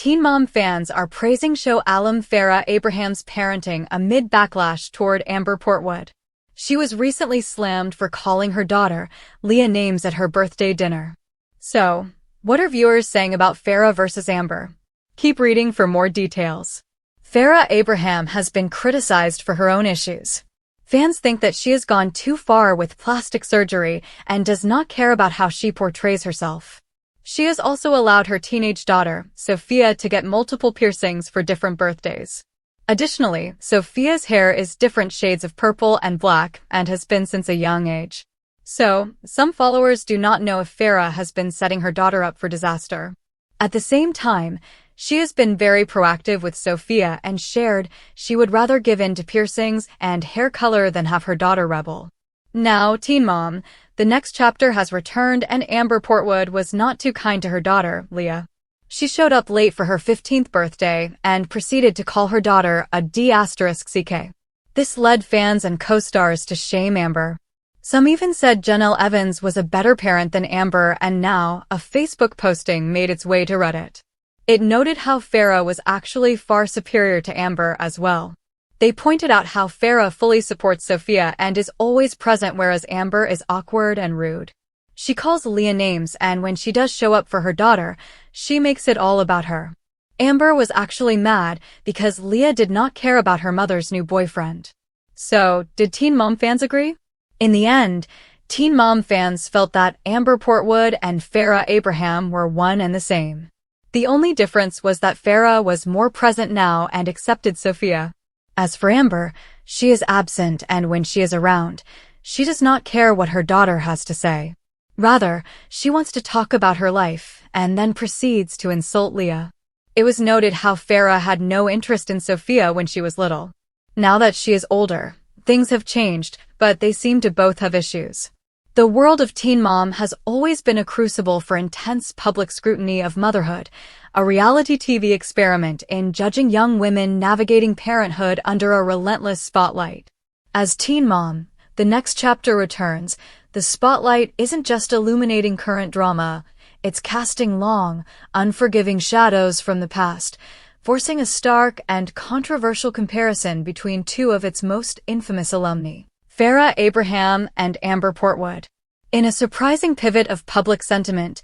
Teen Mom fans are praising show alum Farrah Abraham's parenting amid backlash toward Amber Portwood. She was recently slammed for calling her daughter Leah names at her birthday dinner. So, what are viewers saying about Farrah versus Amber? Keep reading for more details. Farrah Abraham has been criticized for her own issues. Fans think that she has gone too far with plastic surgery and does not care about how she portrays herself. She has also allowed her teenage daughter, Sophia, to get multiple piercings for different birthdays. Additionally, Sophia's hair is different shades of purple and black and has been since a young age. So, some followers do not know if Farrah has been setting her daughter up for disaster. At the same time, she has been very proactive with Sophia and shared she would rather give in to piercings and hair color than have her daughter rebel. Now, Teen Mom, the next chapter has returned and Amber Portwood was not too kind to her daughter, Leah. She showed up late for her 15th birthday and proceeded to call her daughter a D***ck. This led fans and co-stars to shame Amber. Some even said Janelle Evans was a better parent than Amber, and now a Facebook posting made its way to Reddit. It noted how Farrah was actually far superior to Amber as well. They pointed out how Farrah fully supports Sophia and is always present, whereas Amber is awkward and rude. She calls Leah names, and when she does show up for her daughter, she makes it all about her. Amber was actually mad because Leah did not care about her mother's new boyfriend. So, did Teen Mom fans agree? In the end, Teen Mom fans felt that Amber Portwood and Farrah Abraham were one and the same. The only difference was that Farrah was more present now and accepted Sophia. As for Amber, she is absent, and when she is around, she does not care what her daughter has to say. Rather, she wants to talk about her life, and then proceeds to insult Leah. It was noted how Farrah had no interest in Sophia when she was little. Now that she is older, things have changed, but they seem to both have issues. The world of Teen Mom has always been a crucible for intense public scrutiny of motherhood, a reality TV experiment in judging young women navigating parenthood under a relentless spotlight. As Teen Mom, the next chapter returns, the spotlight isn't just illuminating current drama, it's casting long, unforgiving shadows from the past, forcing a stark and controversial comparison between two of its most infamous alumni, Farrah Abraham and Amber Portwood. In a surprising pivot of public sentiment,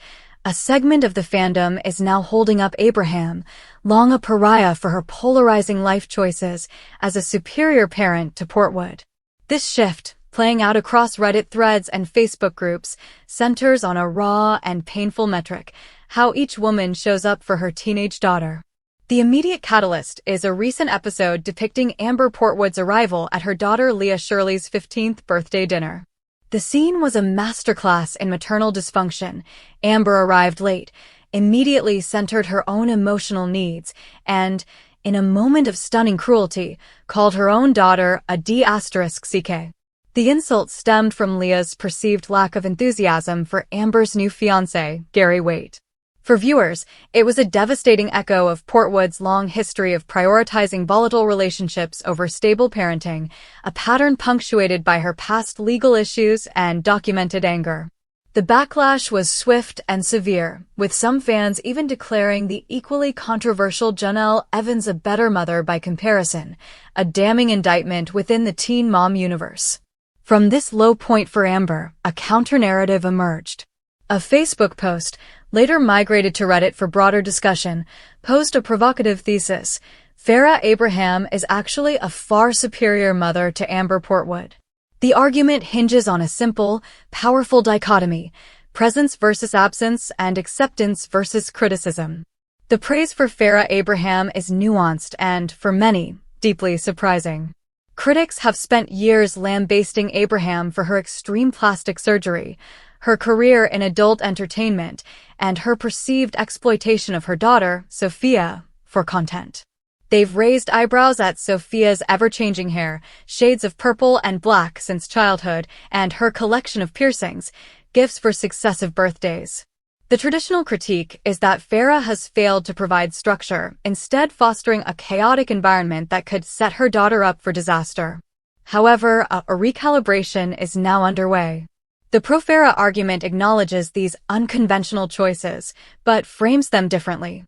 a segment of the fandom is now holding up Abraham, long a pariah for her polarizing life choices, as a superior parent to Portwood. This shift, playing out across Reddit threads and Facebook groups, centers on a raw and painful metric: how each woman shows up for her teenage daughter. The immediate catalyst is a recent episode depicting Amber Portwood's arrival at her daughter Leah Shirley's 15th birthday dinner. The scene was a masterclass in maternal dysfunction. Amber arrived late, immediately centered her own emotional needs, and, in a moment of stunning cruelty, called her own daughter a D***ck. The insult stemmed from Leah's perceived lack of enthusiasm for Amber's new fiancé, Gary Waite. For viewers, it was a devastating echo of Portwood's long history of prioritizing volatile relationships over stable parenting, a pattern punctuated by her past legal issues and documented anger. The backlash was swift and severe, with some fans even declaring the equally controversial Janelle Evans a better mother by comparison, a damning indictment within the Teen Mom universe. From this low point for Amber, a counter-narrative emerged. A Facebook post, later migrated to Reddit for broader discussion, posed a provocative thesis: Farrah Abraham is actually a far superior mother to Amber Portwood. The argument hinges on a simple, powerful dichotomy: presence versus absence and acceptance versus criticism. The praise for Farrah Abraham is nuanced and, for many, deeply surprising. Critics have spent years lambasting Abraham for her extreme plastic surgery, her career in adult entertainment, and her perceived exploitation of her daughter, Sophia, for content. They've raised eyebrows at Sophia's ever-changing hair, shades of purple and black since childhood, and her collection of piercings, gifts for successive birthdays. The traditional critique is that Farrah has failed to provide structure, instead fostering a chaotic environment that could set her daughter up for disaster. However, a recalibration is now underway. The pro-Farrah argument acknowledges these unconventional choices, but frames them differently.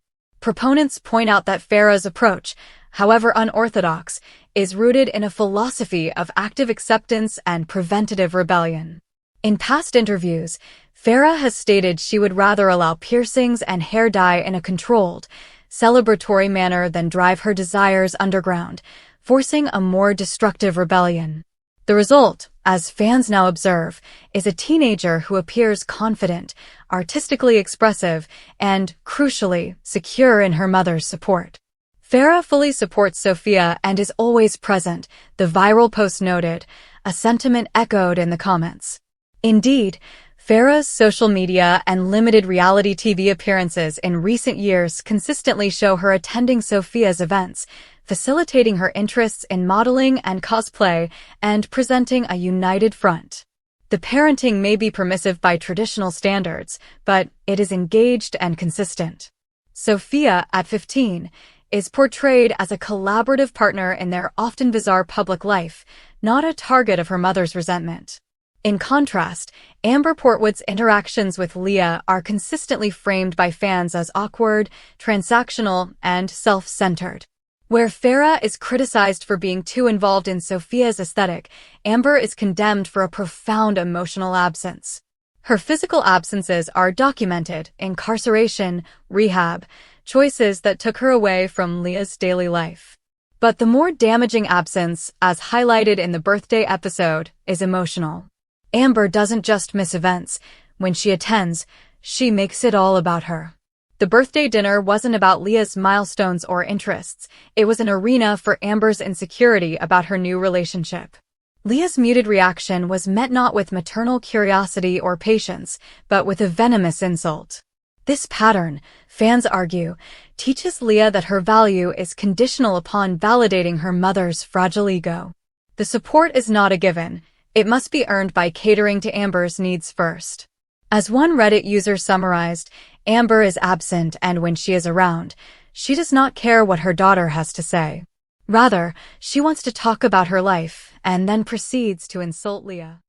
Proponents point out that Farrah's approach, however unorthodox, is rooted in a philosophy of active acceptance and preventative rebellion. In past interviews, Farrah has stated she would rather allow piercings and hair dye in a controlled, celebratory manner than drive her desires underground, forcing a more destructive rebellion. The result, as fans now observe, is a teenager who appears confident, artistically expressive, and, crucially, secure in her mother's support. Farrah fully supports Sophia and is always present, the viral post noted, a sentiment echoed in the comments. Indeed, Farrah's social media and limited reality TV appearances in recent years consistently show her attending Sophia's events, facilitating her interests in modeling and cosplay and presenting a united front. The parenting may be permissive by traditional standards, but it is engaged and consistent. Sophia, at 15, is portrayed as a collaborative partner in their often bizarre public life, not a target of her mother's resentment. In contrast, Amber Portwood's interactions with Leah are consistently framed by fans as awkward, transactional, and self-centered. Where Farrah is criticized for being too involved in Sophia's aesthetic, Amber is condemned for a profound emotional absence. Her physical absences are documented: incarceration, rehab, choices that took her away from Leah's daily life. But the more damaging absence, as highlighted in the birthday episode, is emotional. Amber doesn't just miss events. When she attends, she makes it all about her. The birthday dinner wasn't about Leah's milestones or interests. It was an arena for Amber's insecurity about her new relationship. Leah's muted reaction was met not with maternal curiosity or patience, but with a venomous insult. This pattern, fans argue, teaches Leah that her value is conditional upon validating her mother's fragile ego. The support is not a given. It must be earned by catering to Amber's needs first. As one Reddit user summarized, Amber is absent, and when she is around, she does not care what her daughter has to say. Rather, she wants to talk about her life, and then proceeds to insult Leah.